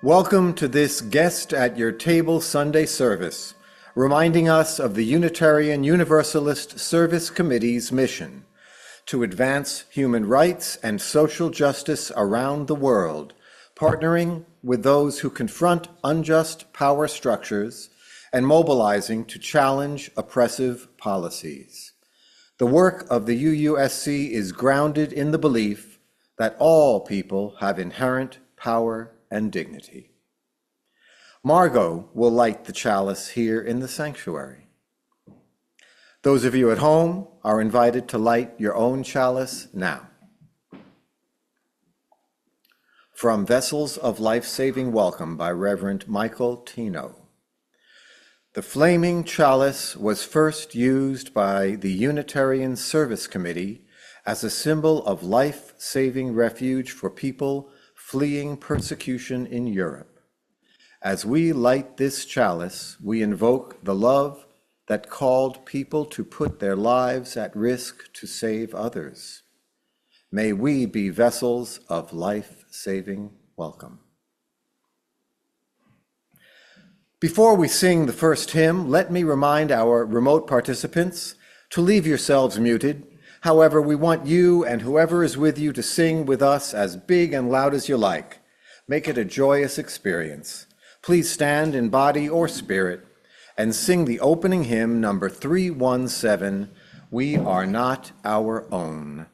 Welcome to this Guest at Your Table Sunday service, reminding us of the Unitarian Universalist Service Committee's mission to advance human rights and social justice around the world, partnering with those who confront unjust power structures and mobilizing to challenge oppressive policies. The work of the UUSC is grounded in the belief that all people have inherent power and dignity. Margot will light the chalice here in the sanctuary. Those of you at home are invited to light your own chalice now. From Vessels of Life-Saving Welcome by Reverend Michael Tino. The flaming chalice was first used by the Unitarian Service Committee as a symbol of life-saving refuge for people fleeing persecution in Europe. As we light this chalice, we invoke the love that called people to put their lives at risk to save others. May we be vessels of life-saving welcome. Before we sing the first hymn, let me remind our remote participants to leave yourselves muted. However, we want you and whoever is with you to sing with us as big and loud as you like. Make it a joyous experience. Please stand in body or spirit and sing the opening hymn, number 317, We Are Not Our Own.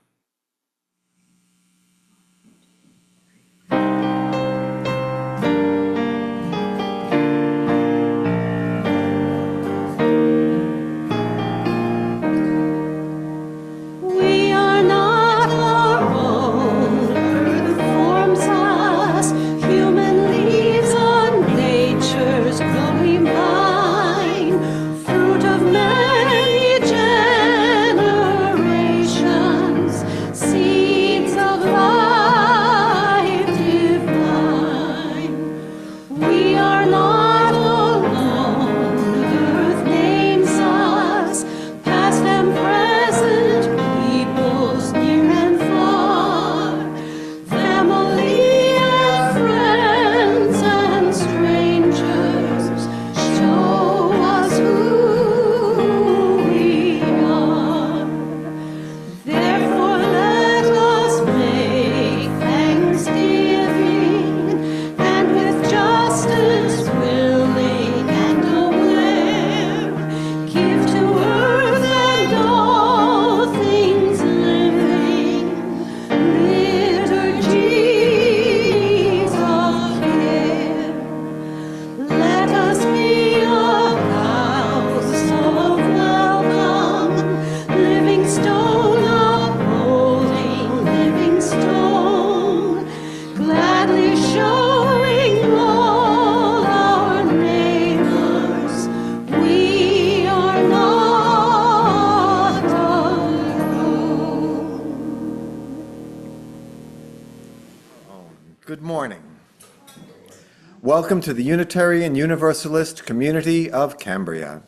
Welcome to the Unitarian Universalist community of Cambria.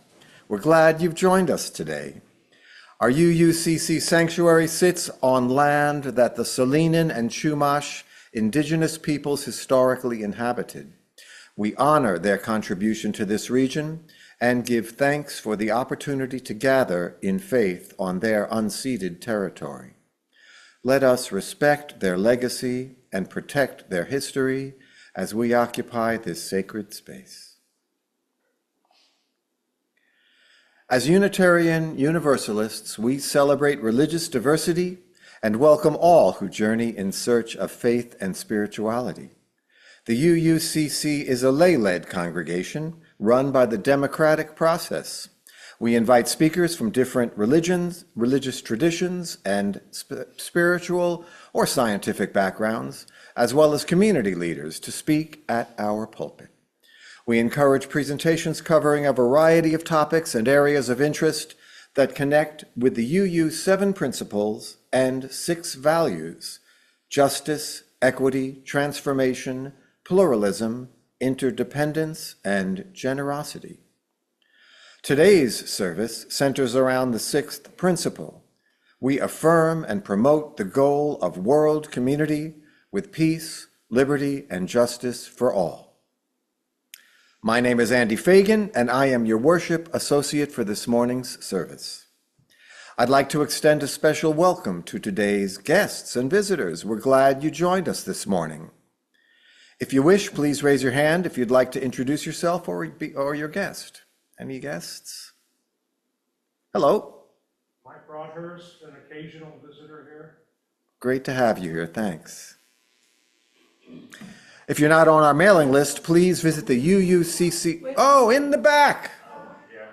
We're glad you've joined us today. Our UUCC sanctuary sits on land that the Salinan and Chumash indigenous peoples historically inhabited. We honor their contribution to this region and give thanks for the opportunity to gather in faith on their unceded territory. Let us respect their legacy and protect their history as we occupy this sacred space. As Unitarian Universalists, we celebrate religious diversity and welcome all who journey in search of faith and spirituality. The UUCC is a lay-led congregation run by the democratic process. We invite speakers from different religions, religious traditions, and spiritual or scientific backgrounds, as well as community leaders to speak at our pulpit. We encourage presentations covering a variety of topics and areas of interest that connect with the UU 7 principles and 6 values: justice, equity, transformation, pluralism, interdependence, and generosity. Today's service centers around the 6th principle. We affirm and promote the goal of world community with peace, liberty, and justice for all. My name is Andy Fagan, and I am your worship associate for this morning's service. I'd like to extend a special welcome to today's guests and visitors. We're glad you joined us this morning. If you wish, please raise your hand if you'd like to introduce yourself or your guest. Any guests? Hello. Mike Broadhurst, an occasional visitor here. Great to have you here, thanks. If you're not on our mailing list, please visit the UUCC. Oh, in the back. Yeah.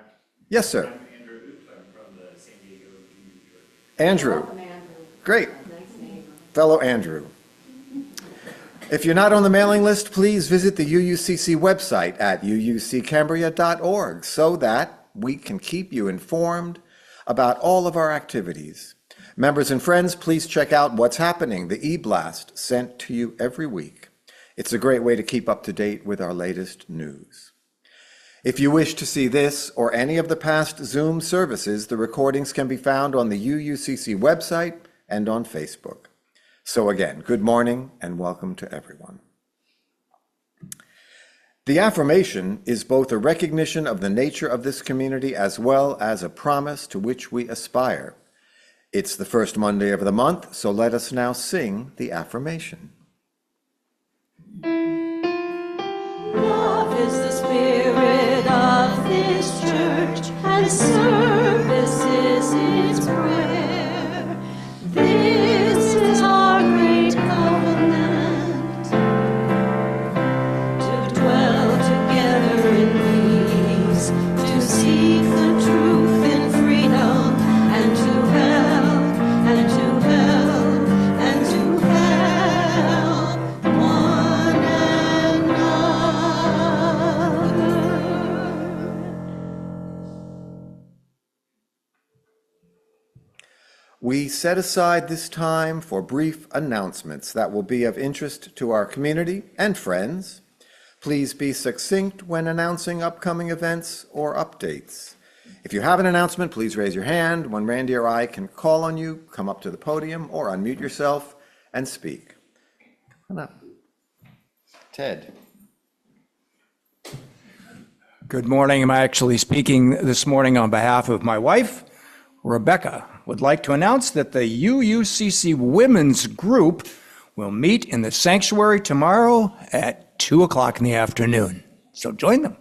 Yes, sir. I'm Andrew. I'm from the San Diego Community Church. Andrew. Great. Fellow Andrew. If you're not on the mailing list, please visit the UUCC website at uuccambria.org so that we can keep you informed about all of our activities. Members and friends, please check out What's Happening, the e-blast sent to you every week. It's a great way to keep up to date with our latest news. If you wish to see this or any of the past Zoom services, the recordings can be found on the UUCC website and on Facebook. So again, good morning and welcome to everyone. The affirmation is both a recognition of the nature of this community as well as a promise to which we aspire. It's the first Monday of the month, so let us now sing the affirmation. Love is the spirit of this church, and service is its prayer. This is our great covenant, to dwell together in peace, to seek the truth in freedom, and to help, and to help, and to help one another. We set aside this time for brief announcements that will be of interest to our community and friends. Please be succinct when announcing upcoming events or updates. If you have an announcement, please raise your hand. When Randy or I can call on you, come up to the podium or unmute yourself and speak. Come on up. Ted. Good morning. I'm actually speaking this morning on behalf of my wife, Rebecca. Would like to announce that the UUCC Women's Group will meet in the sanctuary tomorrow at 2 o'clock in the afternoon. So join them.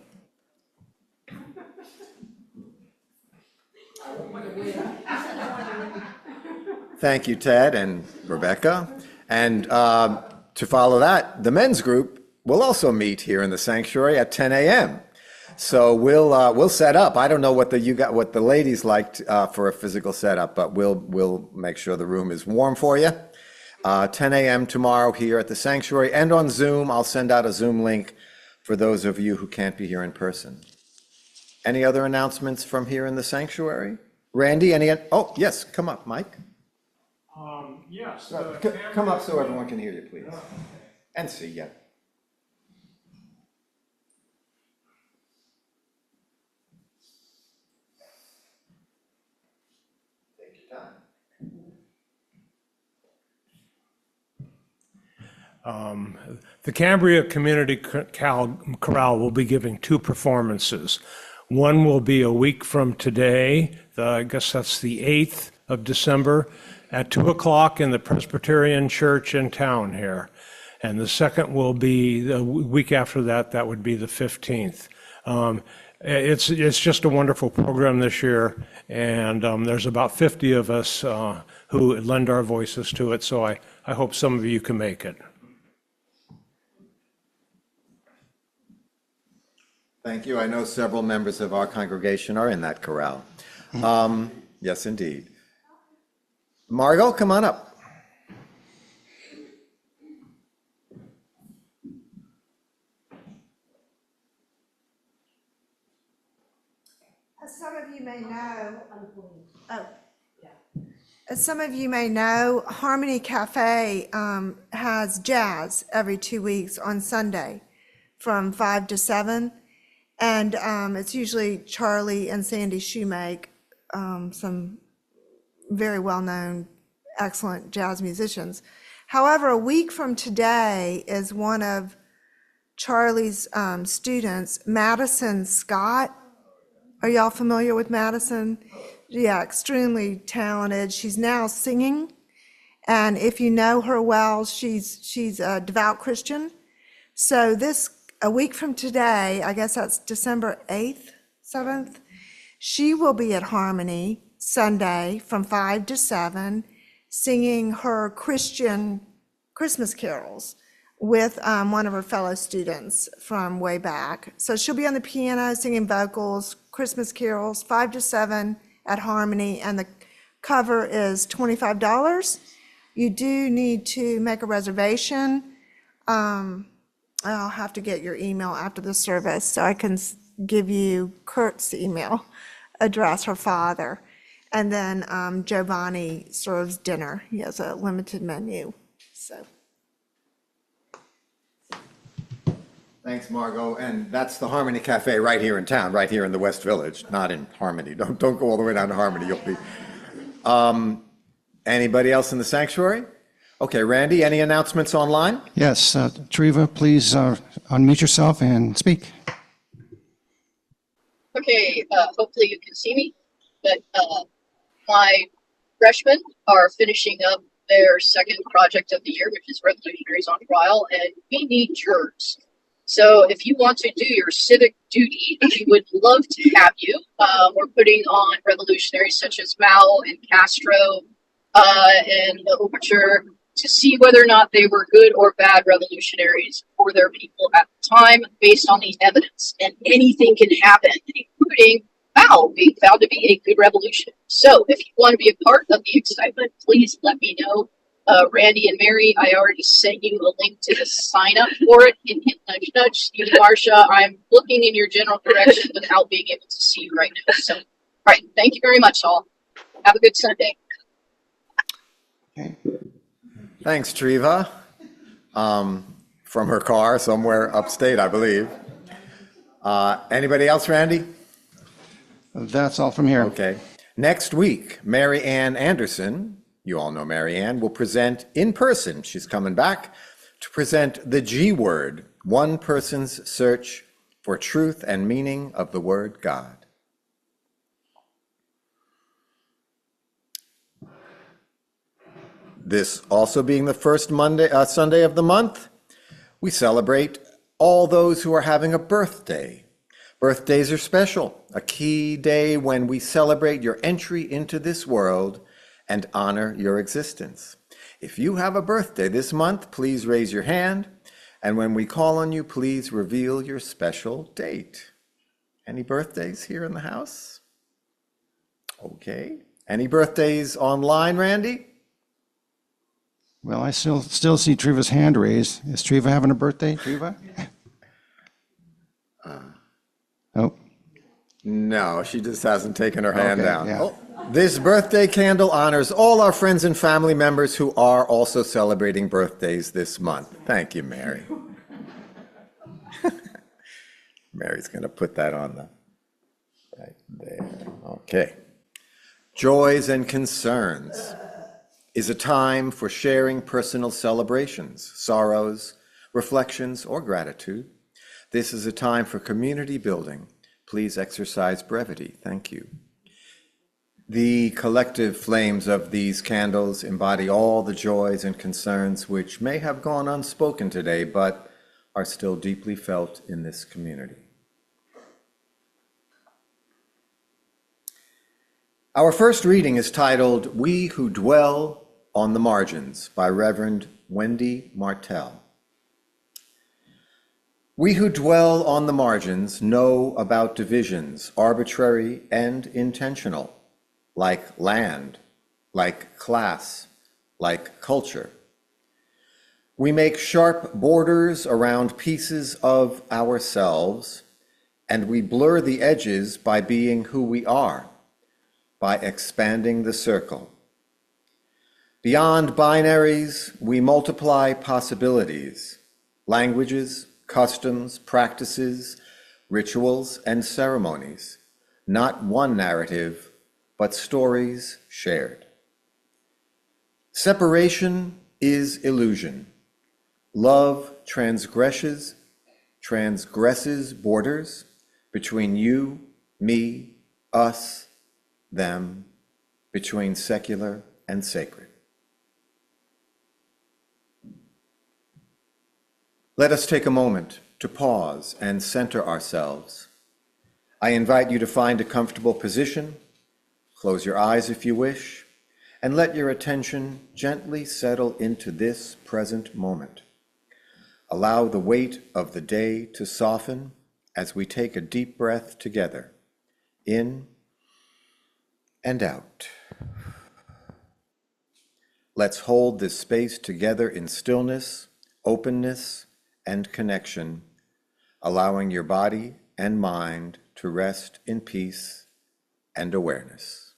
Thank you, Ted and Rebecca. And to follow that, the men's group will also meet here in the sanctuary at 10 a.m. So we'll set up. I don't know what the ladies liked for a physical setup, but we'll make sure the room is warm for you. 10 a.m. tomorrow here at the sanctuary and on Zoom. I'll send out a Zoom link for those of you who can't be here in person. Any other announcements from here in the sanctuary? Randy, oh, yes, come up, Mike. Yes. Come up so everyone can hear you, please. And see you. Take your time. The Cambria Community Chorale will be giving 2 performances. One will be a week from today, I guess that's the 8th of December, at 2 o'clock in the Presbyterian Church in town here. And the second will be the week after that, that would be the 15th. It's just a wonderful program this year, and there's about 50 of us who lend our voices to it, so I hope some of you can make it. Thank you. I know several members of our congregation are in that chorale. Yes, indeed. Margot, come on up. As some of you may know, Harmony Cafe has jazz every 2 weeks on Sunday from 5 to 7. And it's usually Charlie and Sandy Shoemake, some very well-known, excellent jazz musicians. However, a week from today is one of Charlie's students, Madison Scott. Are y'all familiar with Madison? Yeah, extremely talented. She's now singing. And if you know her well, she's a devout Christian. So a week from today, I guess that's December 8th, 7th, she will be at Harmony Sunday from 5 to 7, singing her Christian Christmas carols with one of her fellow students from way back. So she'll be on the piano, singing vocals, Christmas carols, 5 to 7 at Harmony, and the cover is $25. You do need to make a reservation. I'll have to get your email after the service so I can give you Kurt's email address, her father. And then Giovanni serves dinner. He has a limited menu, so. Thanks, Margot. And that's the Harmony Cafe right here in town, right here in the West Village, not in Harmony. Don't go all the way down to Harmony. You'll be. Anybody else in the sanctuary? Okay, Randy, any announcements online? Yes, Treva, please unmute yourself and speak. Okay, hopefully you can see me, but my freshmen are finishing up their second project of the year, which is Revolutionaries on Trial, and we need jurors. So if you want to do your civic duty, we would love to have you. We're putting on revolutionaries such as Mao and Castro and the Overture to see whether or not they were good or bad revolutionaries for their people at the time based on the evidence. And anything can happen, including Mao being found to be a good revolution. So if you want to be a part of the excitement, please let me know. Randy and Mary, I already sent you a link to the sign up for it. Hint, nudge, nudge. Steve and Marcia, I'm looking in your general direction without being able to see you right now. So, all right, thank you very much, all. Have a good Sunday. Okay. Thanks, Treva. From her car somewhere upstate, I believe. Anybody else, Randy? That's all from here. Okay. Next week, Mary Ann Anderson, you all know Mary Ann, will present in person. She's coming back to present the G word, one person's search for truth and meaning of the word God. This also being the first Sunday of the month, we celebrate all those who are having a birthday. Birthdays are special, a key day when we celebrate your entry into this world and honor your existence. If you have a birthday this month, please raise your hand, and when we call on you, please reveal your special date. Any birthdays here in the house? Okay. Any birthdays online, Randy? Well, I still see Treva's hand raised. Is Treva having a birthday, Treva? Oh, No, she just hasn't taken her hand Okay, down. yeah. Oh, this birthday candle honors all our friends and family members who are also celebrating birthdays this month. Thank you, Mary. Mary's going to put that on the right there. Okay. Joys and concerns is a time for sharing personal celebrations, sorrows, reflections, or gratitude. This is a time for community building. Please exercise brevity. Thank you. The collective flames of these candles embody all the joys and concerns which may have gone unspoken today, but are still deeply felt in this community. Our first reading is titled, We Who Dwell on the Margins by Reverend Wendy Martell. We who dwell on the margins know about divisions, arbitrary and intentional, like land, like class, like culture. We make sharp borders around pieces of ourselves, and we blur the edges by being who we are, by expanding the circle. Beyond binaries, we multiply possibilities, languages, customs, practices, rituals, and ceremonies, not one narrative, but stories shared. Separation is illusion. Love transgresses borders between you, me, us, them, between secular and sacred. Let us take a moment to pause and center ourselves. I invite you to find a comfortable position, close your eyes if you wish, and let your attention gently settle into this present moment. Allow the weight of the day to soften as we take a deep breath together, in and out. Let's hold this space together in stillness, openness, and connection, allowing your body and mind to rest in peace and awareness.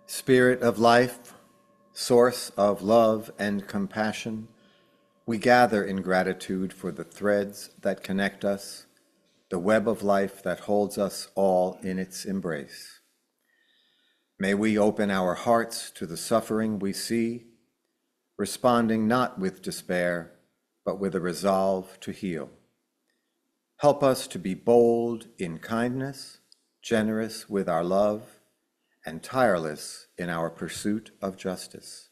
Spirit of life, source of love and compassion, we gather in gratitude for the threads that connect us, the web of life that holds us all in its embrace. May we open our hearts to the suffering we see, responding not with despair, but with a resolve to heal. Help us to be bold in kindness, generous with our love, and tireless in our pursuit of justice.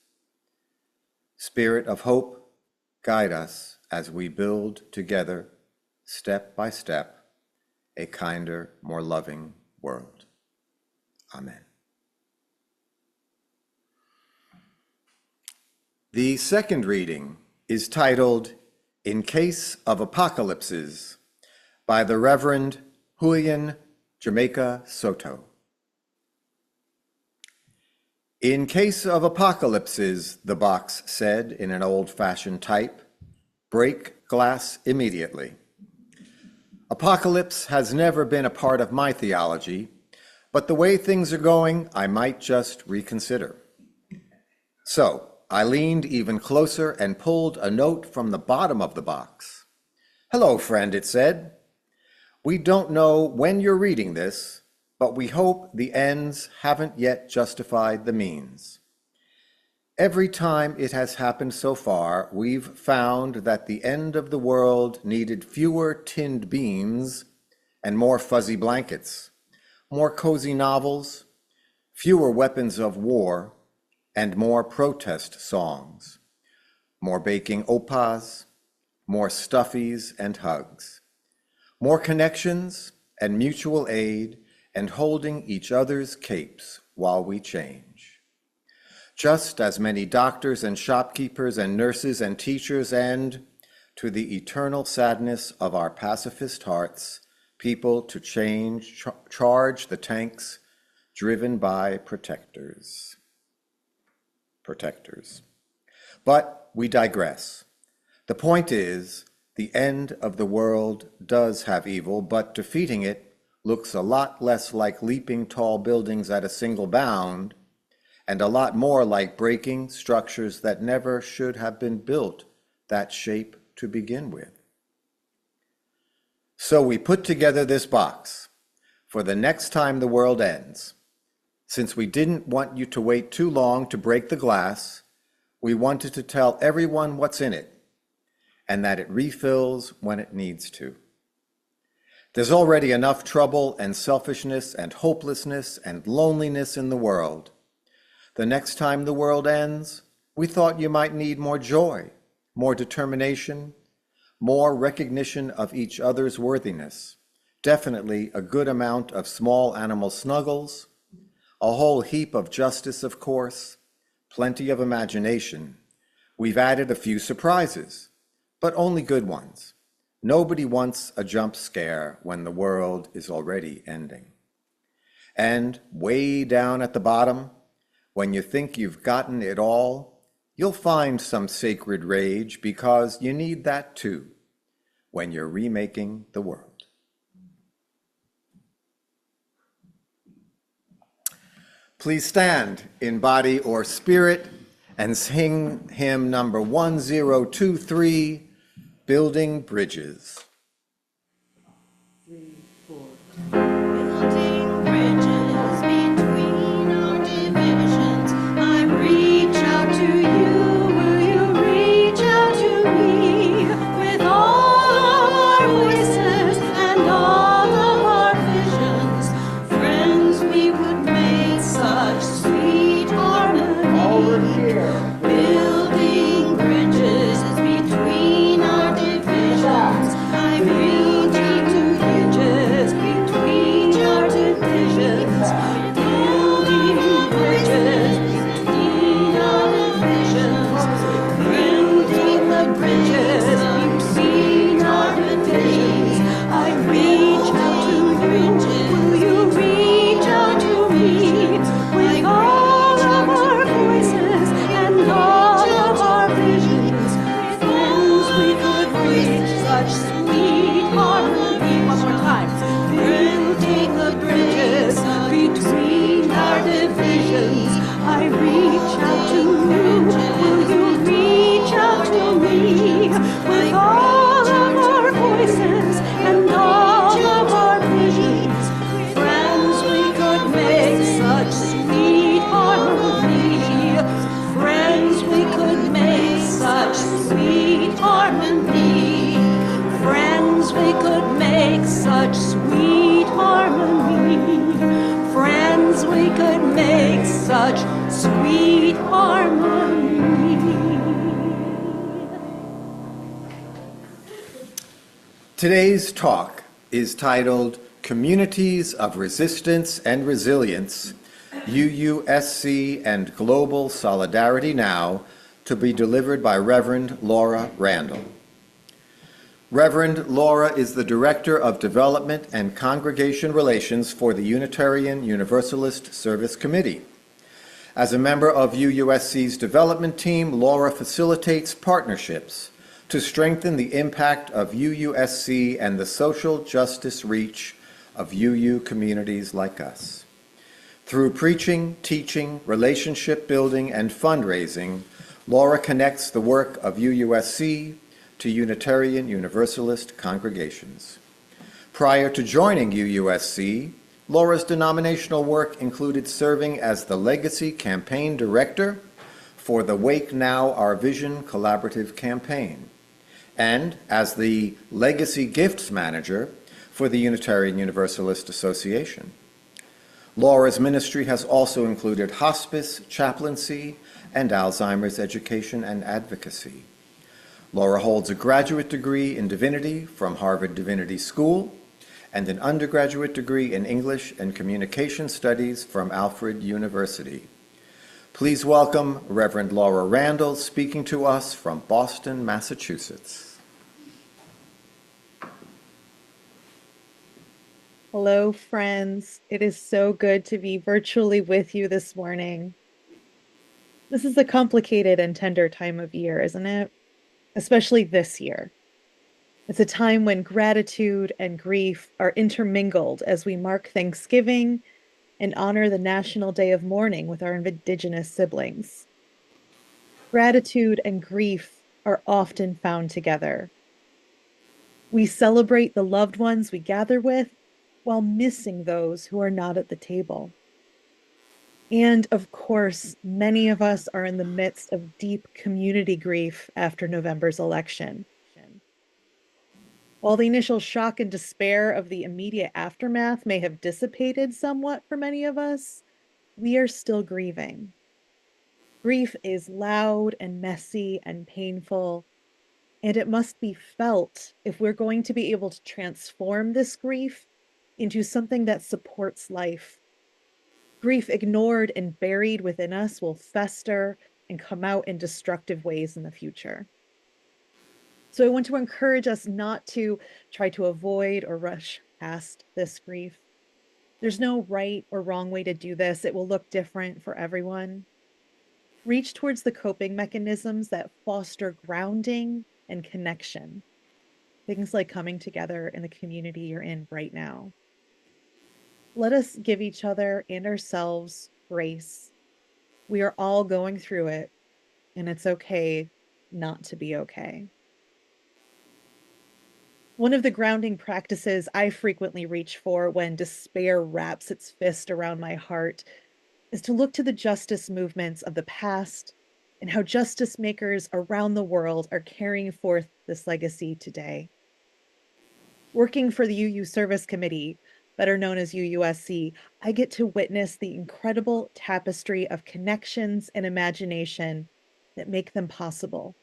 Spirit of hope, guide us as we build together, step by step, a kinder, more loving world. Amen. The second reading is titled, In Case of Apocalypses, by the Reverend Julian Jamaica Soto. In case of apocalypses, the box said in an old-fashioned type, break glass immediately. Apocalypse has never been a part of my theology, but the way things are going, I might just reconsider. So I leaned even closer and pulled a note from the bottom of the box. Hello, friend, it said. We don't know when you're reading this, but we hope the ends haven't yet justified the means. Every time it has happened so far, we've found that the end of the world needed fewer tinned beans and more fuzzy blankets, more cozy novels, fewer weapons of war, and more protest songs, more baking opas, more stuffies and hugs, more connections and mutual aid and holding each other's capes while we change. Just as many doctors and shopkeepers and nurses and teachers and, to the eternal sadness of our pacifist hearts, people to change, charge the tanks driven by protectors. But we digress. The point is, the end of the world does have evil, but defeating it looks a lot less like leaping tall buildings at a single bound, and a lot more like breaking structures that never should have been built that shape to begin with. So we put together this box for the next time the world ends. Since we didn't want you to wait too long to break the glass, we wanted to tell everyone what's in it and that it refills when it needs to. There's already enough trouble and selfishness and hopelessness and loneliness in the world. The next time the world ends, we thought you might need more joy, more determination, more recognition of each other's worthiness, definitely a good amount of small animal snuggles, a whole heap of justice, of course, plenty of imagination. We've added a few surprises, but only good ones. Nobody wants a jump scare when the world is already ending. And way down at the bottom, when you think you've gotten it all, you'll find some sacred rage because you need that too when you're remaking the world. Please stand in body or spirit and sing hymn number 1023, Building Bridges. Building bridges between our divisions. I reach out to you. Will you reach out to me? With all of our voices and all of our visions, friends, we would make such sweet harmony. Building bridges between our divisions. I reach out to bridges between our divisions. Building bridges between our divisions. Building the bridges between our divisions. I reach out to bridges. Will you reach out to me? With all of our voices and all of our visions, friends, we could reach such sweet harmony. One more time. Building the bridges between our divisions. I reach out to you. Will you reach out to me? With all of our voices and all of our visions, friends, we could make such sweet harmony. Friends, we could make such sweet harmony. Friends, we could make such sweet harmony. Friends, we could make such sweet harmony. Today's talk is titled Communities of Resistance and Resilience, UUSC and Global Solidarity Now, to be delivered by Reverend Laura Randall. Reverend Laura is the Director of Development and Congregation Relations for the Unitarian Universalist Service Committee. As a member of UUSC's development team, Laura facilitates partnerships to strengthen the impact of UUSC and the social justice reach of UU communities like us. Through preaching, teaching, relationship building, and fundraising, Laura connects the work of UUSC to Unitarian Universalist congregations. Prior to joining UUSC, Laura's denominational work included serving as the Legacy Campaign Director for the Wake Now Our Vision collaborative campaign, and as the Legacy Gifts Manager for the Unitarian Universalist Association. Laura's ministry has also included hospice, chaplaincy, and Alzheimer's education and advocacy. Laura holds a graduate degree in divinity from Harvard Divinity School and an undergraduate degree in English and Communication Studies from Alfred University. Please welcome Reverend Laura Randall speaking to us from Boston, Massachusetts. Hello, friends. It is so good to be virtually with you this morning. This is a complicated and tender time of year, isn't it? Especially this year. It's a time when gratitude and grief are intermingled as we mark Thanksgiving and honor the National Day of Mourning with our Indigenous siblings. Gratitude and grief are often found together. We celebrate the loved ones we gather with while missing those who are not at the table. And of course, many of us are in the midst of deep community grief after November's election. While the initial shock and despair of the immediate aftermath may have dissipated somewhat for many of us, we are still grieving. Grief is loud and messy and painful, and it must be felt if we're going to be able to transform this grief into something that supports life. Grief ignored and buried within us will fester and come out in destructive ways in the future. So I want to encourage us not to try to avoid or rush past this grief. There's no right or wrong way to do this. It will look different for everyone. Reach towards the coping mechanisms that foster grounding and connection. Things like coming together in the community you're in right now. Let us give each other and ourselves grace. We are all going through it, and it's okay not to be okay. One of the grounding practices I frequently reach for when despair wraps its fist around my heart is to look to the justice movements of the past and how justice makers around the world are carrying forth this legacy today. Working for the UU Service Committee, better known as UUSC, I get to witness the incredible tapestry of connections and imagination that make them possible.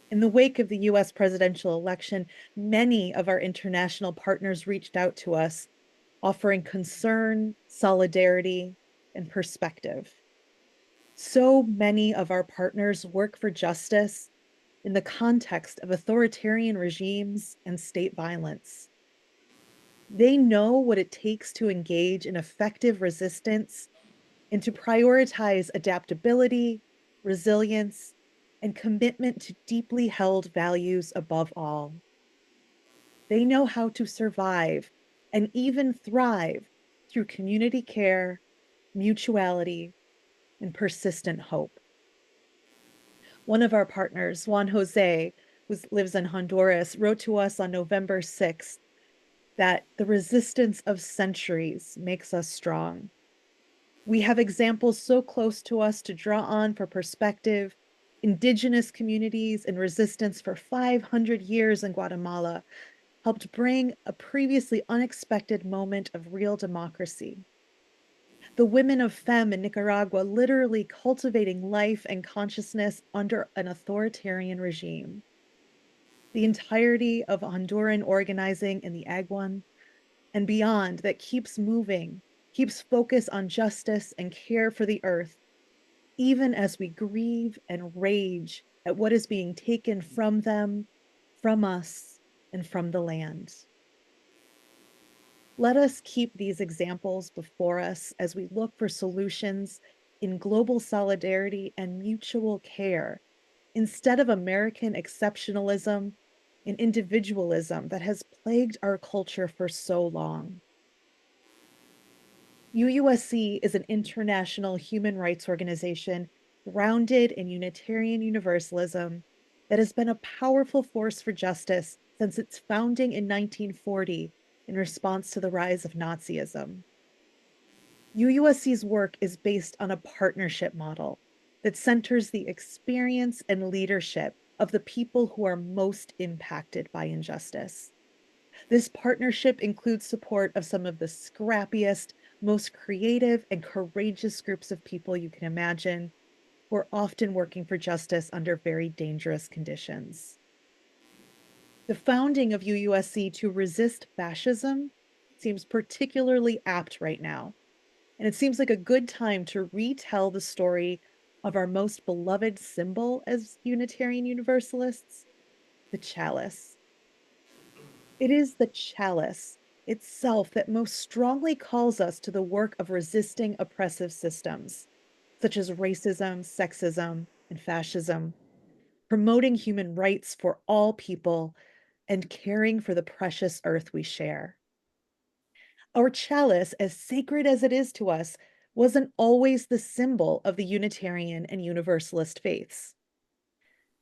In the wake of the US presidential election, many of our international partners reached out to us, offering concern, solidarity, and perspective. So many of our partners work for justice in the context of authoritarian regimes and state violence. They know what it takes to engage in effective resistance and to prioritize adaptability, resilience, and commitment to deeply held values above all. They know how to survive and even thrive through community care, mutuality, and persistent hope. One of our partners, Juan Jose, who lives in Honduras, wrote to us on November 6th that the resistance of centuries makes us strong. We have examples so close to us to draw on for perspective. Indigenous communities and resistance for 500 years in Guatemala helped bring a previously unexpected moment of real democracy. The women of FEM in Nicaragua literally cultivating life and consciousness under an authoritarian regime. The entirety of Honduran organizing in the AGUAN and beyond that keeps moving, keeps focus on justice and care for the earth, even as we grieve and rage at what is being taken from them, from us, and from the land. Let us keep these examples before us as we look for solutions in global solidarity and mutual care, instead of American exceptionalism and individualism that has plagued our culture for so long. UUSC is an international human rights organization grounded in Unitarian Universalism that has been a powerful force for justice since its founding in 1940 in response to the rise of Nazism. UUSC's work is based on a partnership model that centers the experience and leadership of the people who are most impacted by injustice. This partnership includes support of some of the scrappiest, most creative, and courageous groups of people you can imagine, who are often working for justice under very dangerous conditions. The founding of UUSC to resist fascism seems particularly apt right now. And it seems like a good time to retell the story of our most beloved symbol as Unitarian Universalists, the chalice. It is the chalice itself that most strongly calls us to the work of resisting oppressive systems, such as racism, sexism, and fascism, promoting human rights for all people, and caring for the precious earth we share. Our chalice, as sacred as it is to us, wasn't always the symbol of the Unitarian and Universalist faiths.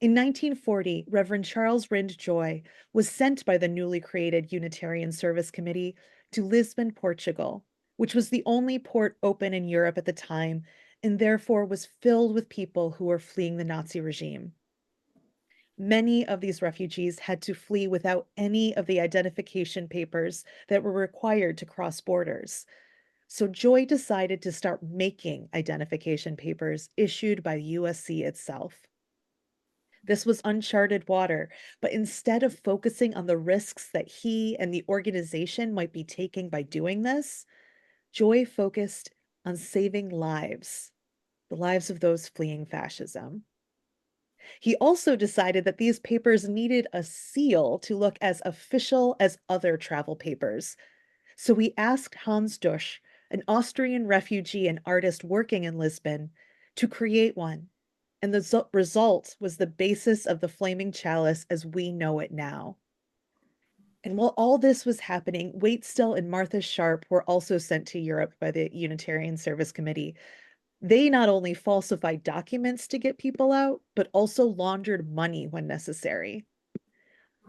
In 1940, Reverend Charles Rind Joy was sent by the newly created Unitarian Service Committee to Lisbon, Portugal, which was the only port open in Europe at the time and therefore was filled with people who were fleeing the Nazi regime. Many of these refugees had to flee without any of the identification papers that were required to cross borders. So Joy decided to start making identification papers issued by USC itself. This was uncharted water, but instead of focusing on the risks that he and the organization might be taking by doing this, Joy focused on saving lives, the lives of those fleeing fascism. He also decided that these papers needed a seal to look as official as other travel papers. So he asked Hans Dusch, an Austrian refugee and artist working in Lisbon, to create one. And the result was the basis of the Flaming Chalice as we know it now. And while all this was happening, Waitstill and Martha Sharp were also sent to Europe by the Unitarian Service Committee. They not only falsified documents to get people out, but also laundered money when necessary.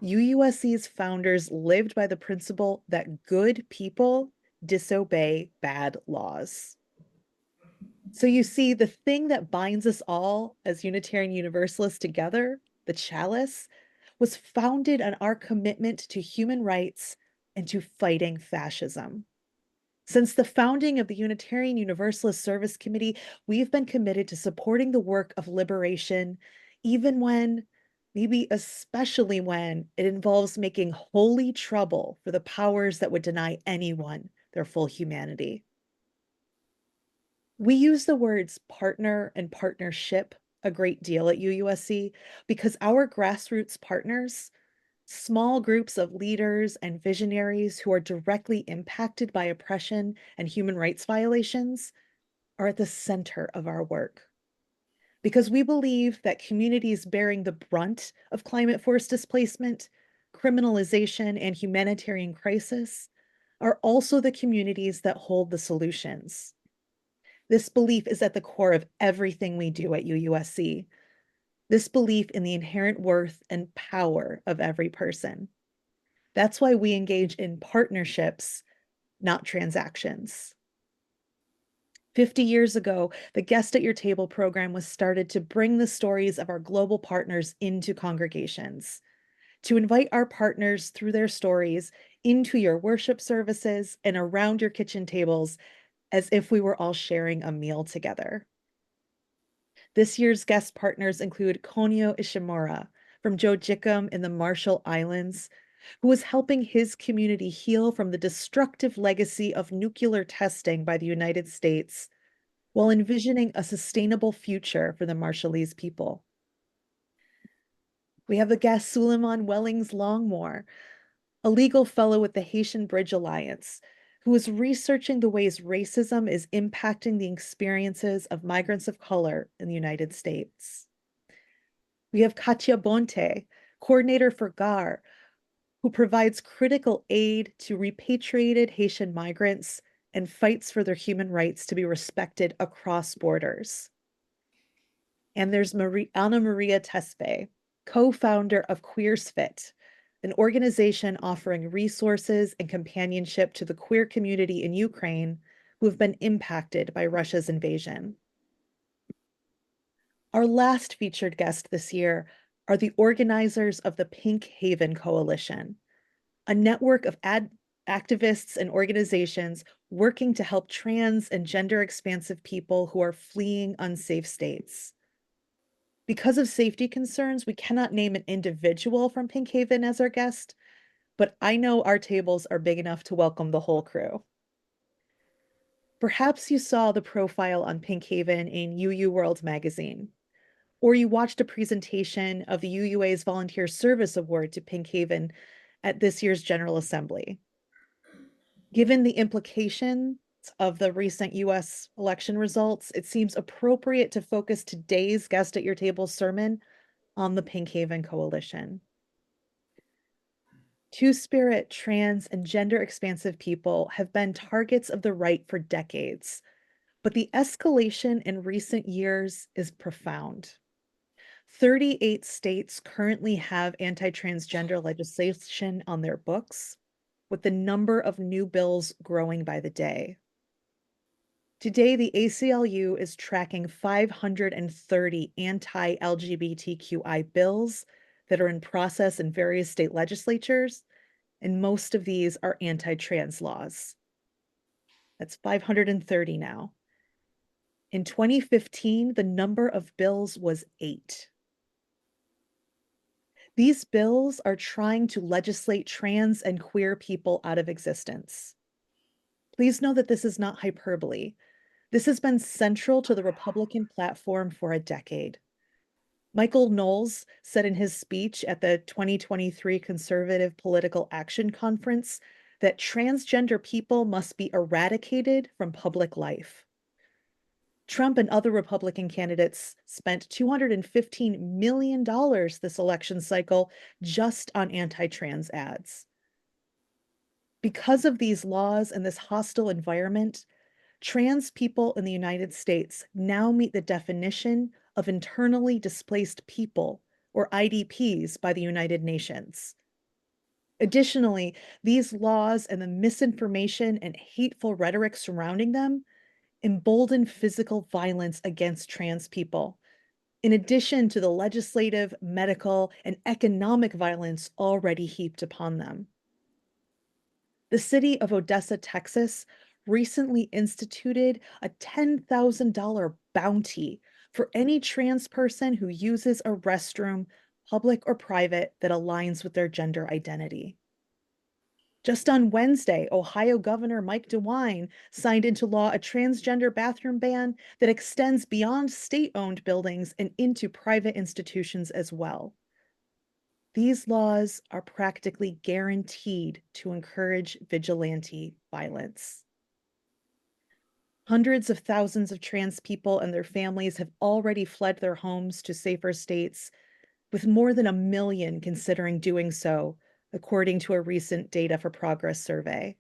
UUSC's founders lived by the principle that good people disobey bad laws. So you see, the thing that binds us all as Unitarian Universalists together, the chalice, was founded on our commitment to human rights and to fighting fascism. Since the founding of the Unitarian Universalist Service Committee, we've been committed to supporting the work of liberation, even when, maybe especially when, it involves making holy trouble for the powers that would deny anyone their full humanity. We use the words partner and partnership a great deal at UUSC because our grassroots partners, small groups of leaders and visionaries who are directly impacted by oppression and human rights violations, are at the center of our work. Because we believe that communities bearing the brunt of climate force displacement, criminalization, and humanitarian crisis are also the communities that hold the solutions. This belief is at the core of everything we do at UUSC. This belief in the inherent worth and power of every person. That's why we engage in partnerships, not transactions. 50 years ago, the Guest at Your Table program was started to bring the stories of our global partners into congregations, to invite our partners through their stories into your worship services and around your kitchen tables as if we were all sharing a meal together. This year's guest partners include Konyo Ishimura from Joe Jickum in the Marshall Islands, who is helping his community heal from the destructive legacy of nuclear testing by the United States while envisioning a sustainable future for the Marshallese people. We have the guest Suleiman Wellings Longmore, a legal fellow with the Haitian Bridge Alliance, who is researching the ways racism is impacting the experiences of migrants of color in the United States. We have Katia Bonte, coordinator for GAR, who provides critical aid to repatriated Haitian migrants and fights for their human rights to be respected across borders. And there's Anna Maria Tespe, co-founder of Queers Fit, an organization offering resources and companionship to the queer community in Ukraine who have been impacted by Russia's invasion. Our last featured guest this year are the organizers of the Pink Haven Coalition, a network of activists and organizations working to help trans and gender expansive people who are fleeing unsafe states. Because of safety concerns, we cannot name an individual from Pink Haven as our guest, but I know our tables are big enough to welcome the whole crew. Perhaps you saw the profile on Pink Haven in UU World magazine, or you watched a presentation of the UUA's Volunteer Service Award to Pink Haven at this year's General Assembly. Given the implications of the recent US election results, it seems appropriate to focus today's Guest at Your Table sermon on the Pink Haven Coalition. Two-spirit, trans, and gender-expansive people have been targets of the right for decades, but the escalation in recent years is profound. 38 states currently have anti-transgender legislation on their books, with the number of new bills growing by the day. Today, the ACLU is tracking 530 anti-LGBTQI bills that are in process in various state legislatures, and most of these are anti-trans laws. That's 530 now. In 2015, the number of bills was 8. These bills are trying to legislate trans and queer people out of existence. Please know that this is not hyperbole. This has been central to the Republican platform for a decade. Michael Knowles said in his speech at the 2023 Conservative Political Action Conference that transgender people must be eradicated from public life. Trump and other Republican candidates spent $215 million this election cycle just on anti-trans ads. Because of these laws and this hostile environment, trans people in the United States now meet the definition of internally displaced people, or IDPs, by the United Nations. Additionally, these laws and the misinformation and hateful rhetoric surrounding them embolden physical violence against trans people, in addition to the legislative, medical, and economic violence already heaped upon them. The city of Odessa, Texas, recently instituted a $10,000 bounty for any trans person who uses a restroom, public or private, that aligns with their gender identity. Just on Wednesday, Ohio Governor Mike DeWine signed into law a transgender bathroom ban that extends beyond state-owned buildings and into private institutions as well. These laws are practically guaranteed to encourage vigilante violence. Hundreds of thousands of trans people and their families have already fled their homes to safer states, with more than 1 million considering doing so, according to a recent Data for Progress survey.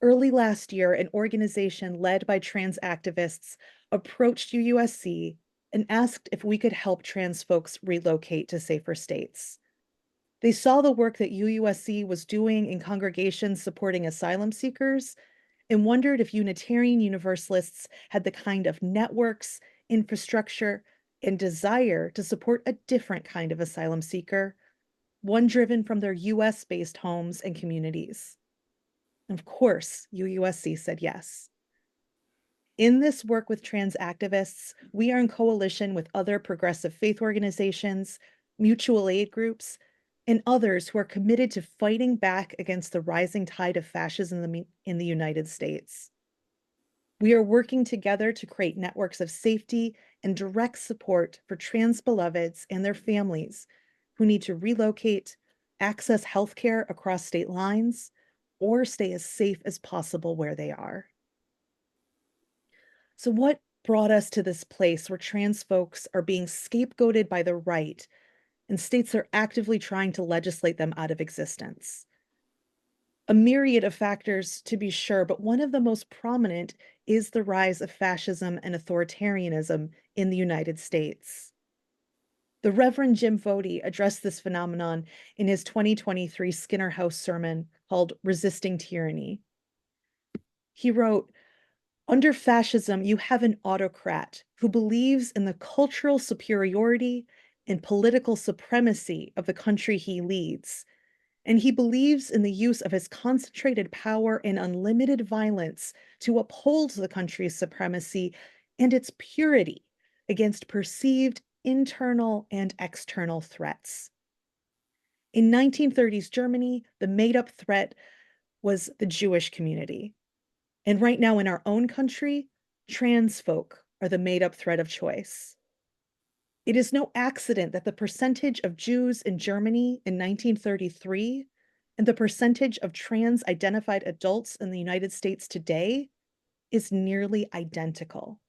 Early last year, an organization led by trans activists approached UUSC and asked if we could help trans folks relocate to safer states. They saw the work that UUSC was doing in congregations supporting asylum seekers and wondered if Unitarian Universalists had the kind of networks, infrastructure, and desire to support a different kind of asylum seeker, one driven from their US-based homes and communities. Of course, UUSC said yes. In this work with trans activists, we are in coalition with other progressive faith organizations, mutual aid groups, and others who are committed to fighting back against the rising tide of fascism in the United States. We are working together to create networks of safety and direct support for trans beloveds and their families who need to relocate, access healthcare across state lines, or stay as safe as possible where they are. So what brought us to this place where trans folks are being scapegoated by the right and states are actively trying to legislate them out of existence? A myriad of factors, to be sure, but one of the most prominent is the rise of fascism and authoritarianism in the United States. The Reverend Jim Foti addressed this phenomenon in his 2023 Skinner House sermon called Resisting Tyranny. He wrote, "Under fascism, you have an autocrat who believes in the cultural superiority and political supremacy of the country he leads, and he believes in the use of his concentrated power and unlimited violence to uphold the country's supremacy and its purity against perceived internal and external threats. In 1930s Germany, the made-up threat was the Jewish community. And right now in our own country, trans folk are the made-up threat of choice. It is no accident that the percentage of Jews in Germany in 1933 and the percentage of trans-identified adults in the United States today is nearly identical.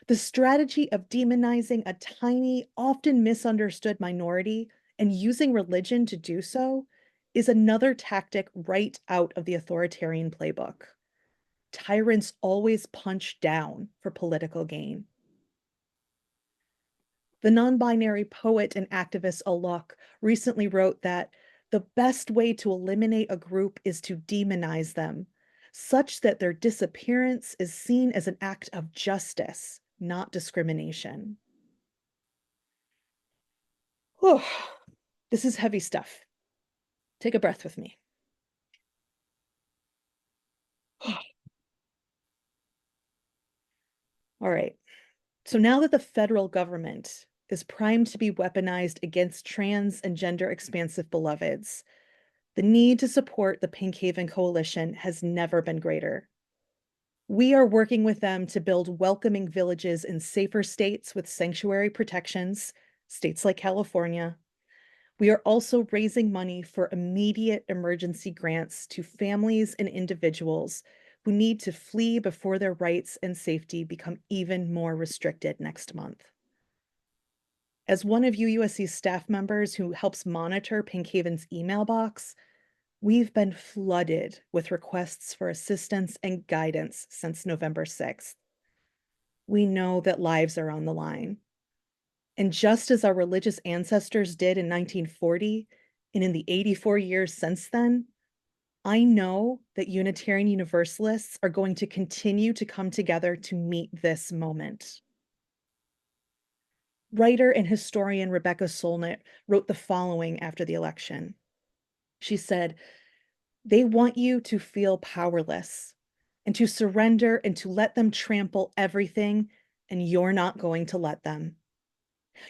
The strategy of demonizing a tiny, often misunderstood minority and using religion to do so is another tactic right out of the authoritarian playbook. Tyrants always punch down for political gain. The non-binary poet and activist Alok recently wrote that the best way to eliminate a group is to demonize them, such that their disappearance is seen as an act of justice, not discrimination. Oh, this is heavy stuff. Take a breath with me. All right. So now that the federal government is primed to be weaponized against trans and gender expansive beloveds, the need to support the Pink Haven Coalition has never been greater. We are working with them to build welcoming villages in safer states with sanctuary protections, states like California. We are also raising money for immediate emergency grants to families and individuals who need to flee before their rights and safety become even more restricted next month. As one of UUSC's staff members who helps monitor Pink Haven's email box, we've been flooded with requests for assistance and guidance since November 6th. We know that lives are on the line. And just as our religious ancestors did in 1940 and in the 84 years since then, I know that Unitarian Universalists are going to continue to come together to meet this moment. Writer and historian Rebecca Solnit wrote the following after the election. She said, "They want you to feel powerless and to surrender and to let them trample everything, and you're not going to let them.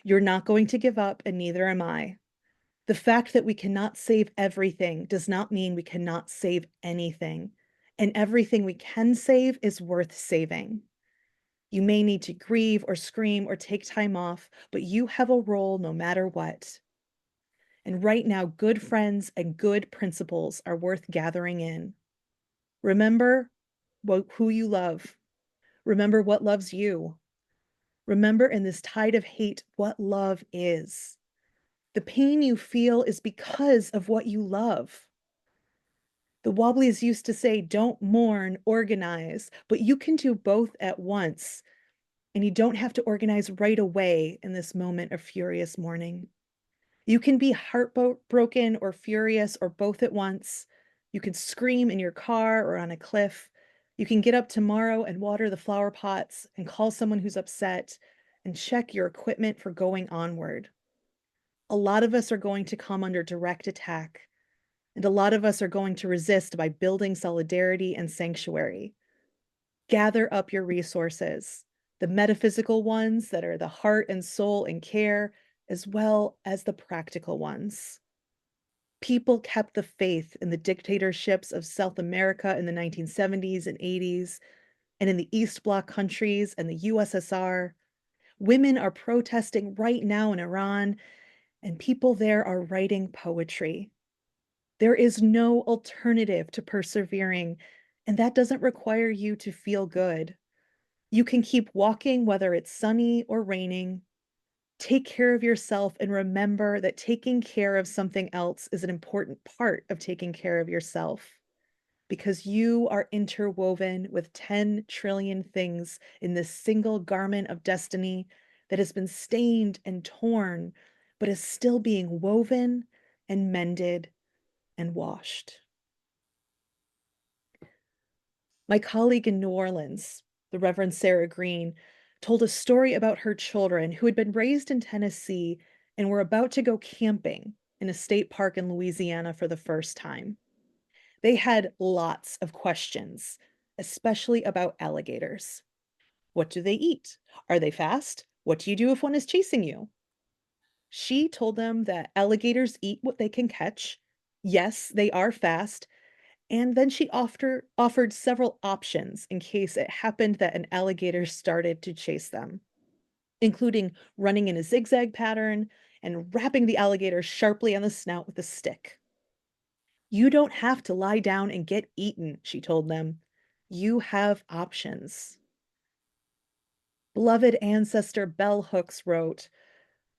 You're not going to give up, and neither am I. The fact that we cannot save everything does not mean we cannot save anything, and everything we can save is worth saving. You may need to grieve or scream or take time off, but you have a role no matter what. And right now, good friends and good principles are worth gathering in. Remember who you love. Remember what loves you. Remember in this tide of hate what love is. The pain you feel is because of what you love. The Wobblies used to say, don't mourn, organize, but you can do both at once. And you don't have to organize right away in this moment of furious mourning. You can be heartbroken or furious or both at once. You can scream in your car or on a cliff. You can get up tomorrow and water the flower pots and call someone who's upset and check your equipment for going onward. A lot of us are going to come under direct attack, and a lot of us are going to resist by building solidarity and sanctuary. Gather up your resources, the metaphysical ones that are the heart and soul and care, as well as the practical ones. People kept the faith in the dictatorships of South America in the 1970s and 80s, and in the East Bloc countries and the USSR. Women are protesting right now in Iran, and people there are writing poetry. There is no alternative to persevering, and that doesn't require you to feel good. You can keep walking whether it's sunny or raining. Take care of yourself and remember that taking care of something else is an important part of taking care of yourself, because you are interwoven with 10 trillion things in this single garment of destiny that has been stained and torn, but is still being woven and mended and washed. My colleague in New Orleans, the Reverend Sarah Green, told a story about her children who had been raised in Tennessee and were about to go camping in a state park in Louisiana for the first time. They had lots of questions, especially about alligators. What do they eat? Are they fast? What do you do if one is chasing you? She told them that alligators eat what they can catch. Yes, they are fast. And then she offered several options in case it happened that an alligator started to chase them, including running in a zigzag pattern and rapping the alligator sharply on the snout with a stick. You don't have to lie down and get eaten, she told them. You have options. Beloved ancestor Bell Hooks wrote,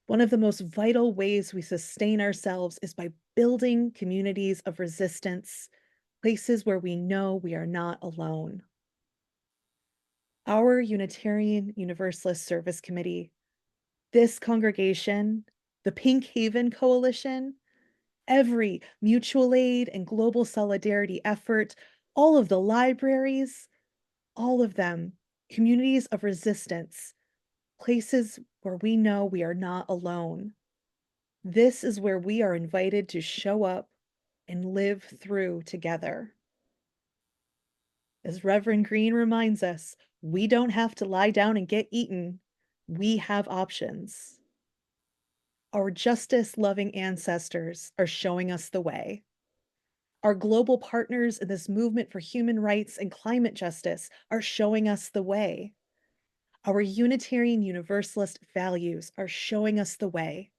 "One of the most vital ways we sustain ourselves is by building communities of resistance, places where we know we are not alone." Our Unitarian Universalist Service Committee, this congregation, the Pink Haven Coalition, every mutual aid and global solidarity effort, all of the libraries, all of them, communities of resistance, places where we know we are not alone. This is where we are invited to show up and live through together. As Reverend Green reminds us, we don't have to lie down and get eaten. We have options. Our justice-loving ancestors are showing us the way. Our global partners in this movement for human rights and climate justice are showing us the way. Our Unitarian Universalist values are showing us the way.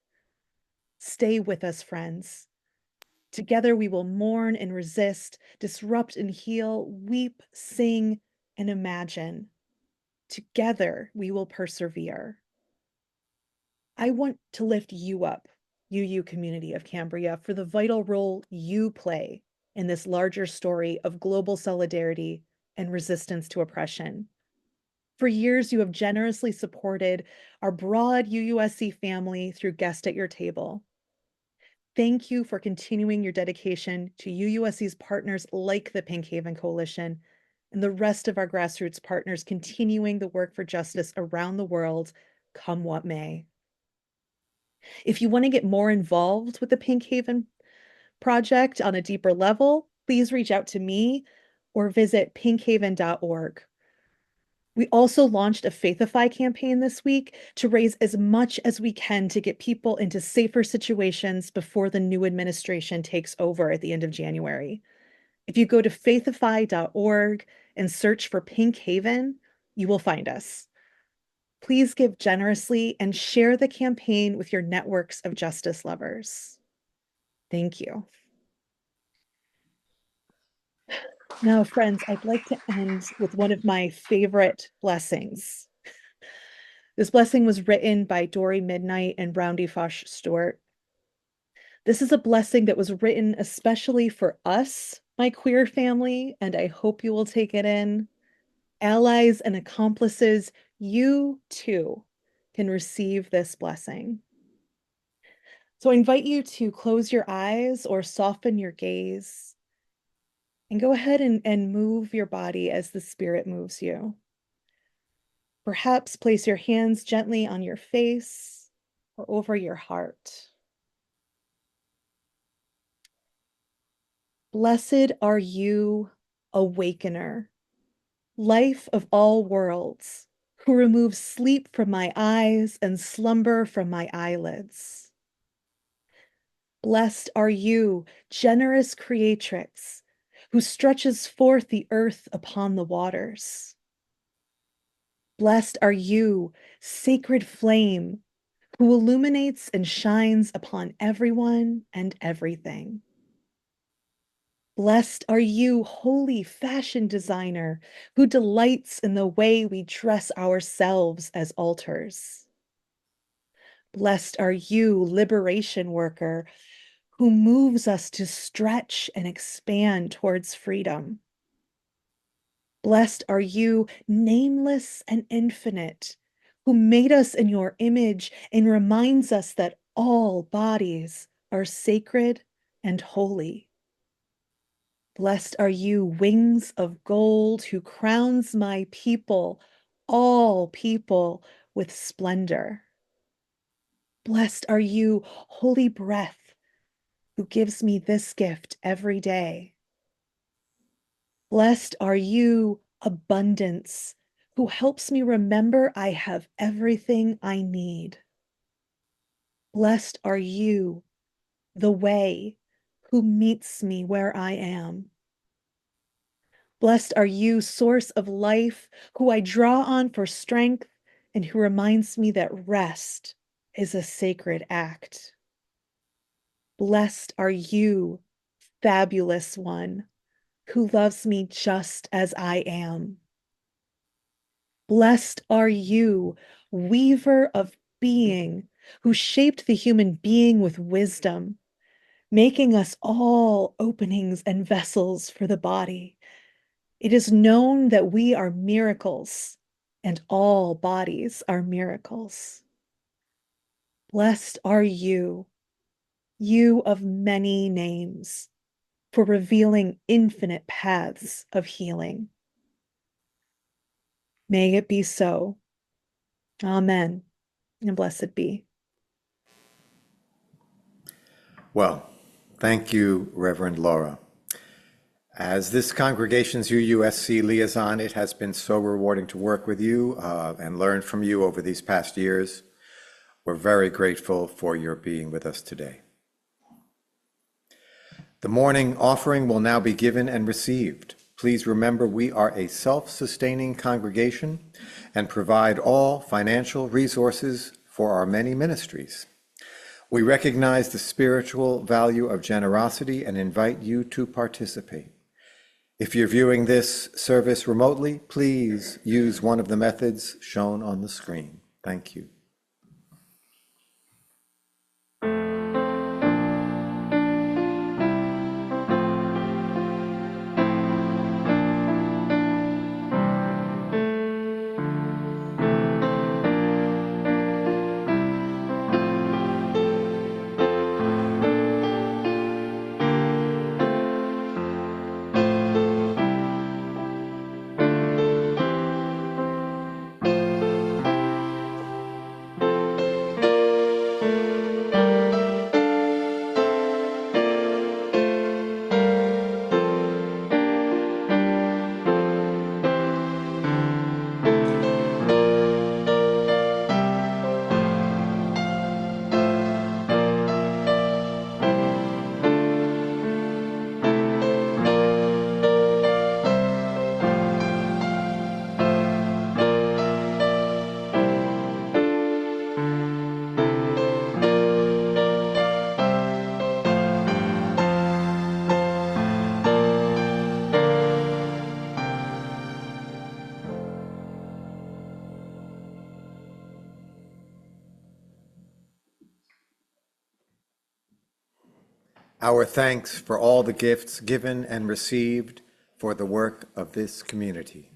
Stay with us, friends. Together we will mourn and resist, disrupt and heal, weep, sing, and imagine. Together we will persevere. I want to lift you up, UU community of Cambria, for the vital role you play in this larger story of global solidarity and resistance to oppression. For years, you have generously supported our broad UUSC family through Guest at Your Table. Thank you for continuing your dedication to UUSC's partners like the Pink Haven Coalition and the rest of our grassroots partners continuing the work for justice around the world, come what may. If you want to get more involved with the Pink Haven project on a deeper level, please reach out to me or visit pinkhaven.org. We also launched a Faithify campaign this week to raise as much as we can to get people into safer situations before the new administration takes over at the end of January. If you go to faithify.org and search for Pink Haven, you will find us. Please give generously and share the campaign with your networks of justice lovers. Thank you. Now, friends, I'd like to end with one of my favorite blessings. This blessing was written by Dory Midnight and Roundy Fosh Stewart. This is a blessing that was written especially for us, my queer family, and I hope you will take it in. Allies and accomplices, you too can receive this blessing. So I invite you to close your eyes or soften your gaze and go ahead and move your body as the Spirit moves you. Perhaps place your hands gently on your face or over your heart. Blessed are you, awakener, life of all worlds, who removes sleep from my eyes and slumber from my eyelids. Blessed are you, generous creatrix, who stretches forth the earth upon the waters. Blessed are you, sacred flame, who illuminates and shines upon everyone and everything. Blessed are you, holy fashion designer, who delights in the way we dress ourselves as altars. Blessed are you, liberation worker, who moves us to stretch and expand towards freedom. Blessed are you, nameless and infinite, who made us in your image and reminds us that all bodies are sacred and holy. Blessed are you, wings of gold, who crowns my people, all people, with splendor. Blessed are you, holy breath, who gives me this gift every day. Blessed are you, abundance, who helps me remember I have everything I need. Blessed are you, the way, who meets me where I am. Blessed are you, source of life, who I draw on for strength and who reminds me that rest is a sacred act. Blessed are you, fabulous one, who loves me just as I am. Blessed are you, weaver of being, who shaped the human being with wisdom, making us all openings and vessels for the body. It is known that we are miracles, and all bodies are miracles. Blessed are you, you of many names, for revealing infinite paths of healing. May it be so. Amen, and blessed be. Well, thank you, Reverend Laura. As this congregation's UUSC liaison, it has been so rewarding to work with you and learn from you over these past years. We're very grateful for your being with us today. The morning offering will now be given and received. Please remember we are a self-sustaining congregation and provide all financial resources for our many ministries. We recognize the spiritual value of generosity and invite you to participate. If you're viewing this service remotely, please use one of the methods shown on the screen. Thank you. Our thanks for all the gifts given and received for the work of this community.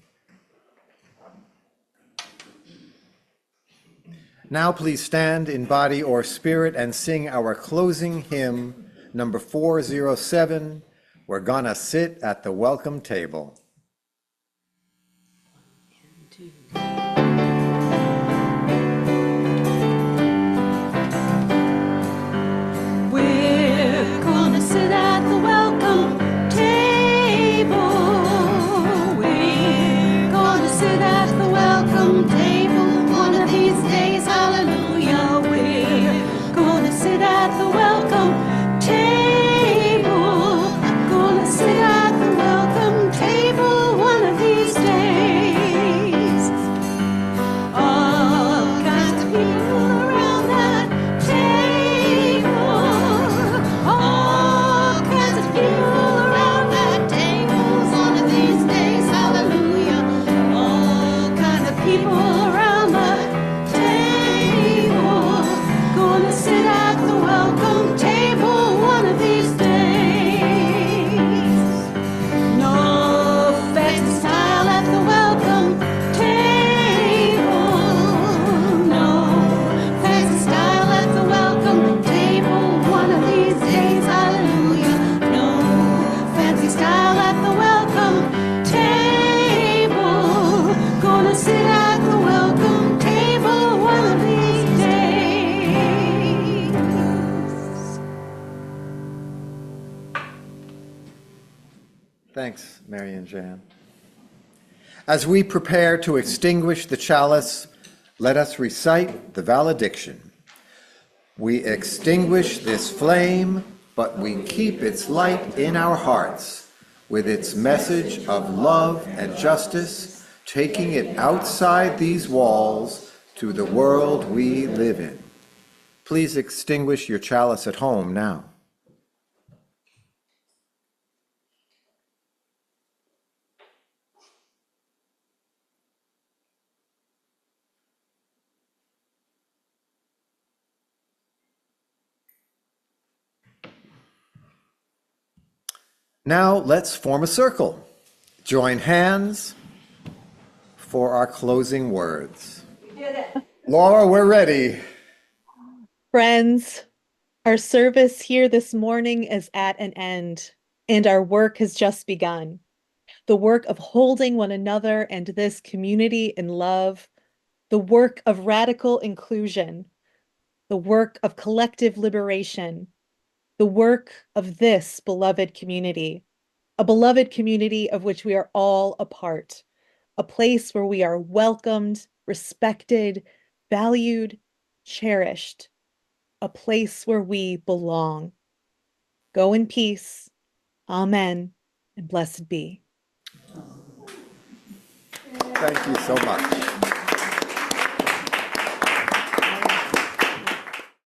Now please stand in body or spirit and sing our closing hymn, number 407, We're Gonna Sit at the Welcome Table. We're gonna sit at the welcome table. We're gonna sit at the welcome table one of these days. Hallelujah. We're gonna sit at the welcome table. Gonna sit at the welcome table one of these days. All kinds of people around that table. All kinds of people around that table one of these days. Hallelujah. All kinds of people around that table. Gonna sit at the welcome table one of these days. No fancy style at the welcome table. No fancy style at the welcome table one of these days. Hallelujah. No fancy style at the welcome table. Gonna sit at the welcome table one of these days. Thanks, Mary and Jan. As we prepare to extinguish the chalice, let us recite the valediction. We extinguish this flame, but we keep its light in our hearts, with its message of love and justice, taking it outside these walls to the world we live in. Please extinguish your chalice at home now. Now let's form a circle. Join hands for our closing words. Laura, we're ready. Friends, our service here this morning is at an end, and our work has just begun. The work of holding one another and this community in love, the work of radical inclusion, the work of collective liberation, the work of this beloved community, a beloved community of which we are all a part, a place where we are welcomed, respected, valued, cherished, a place where we belong. Go in peace. Amen, and blessed be. Thank you so much.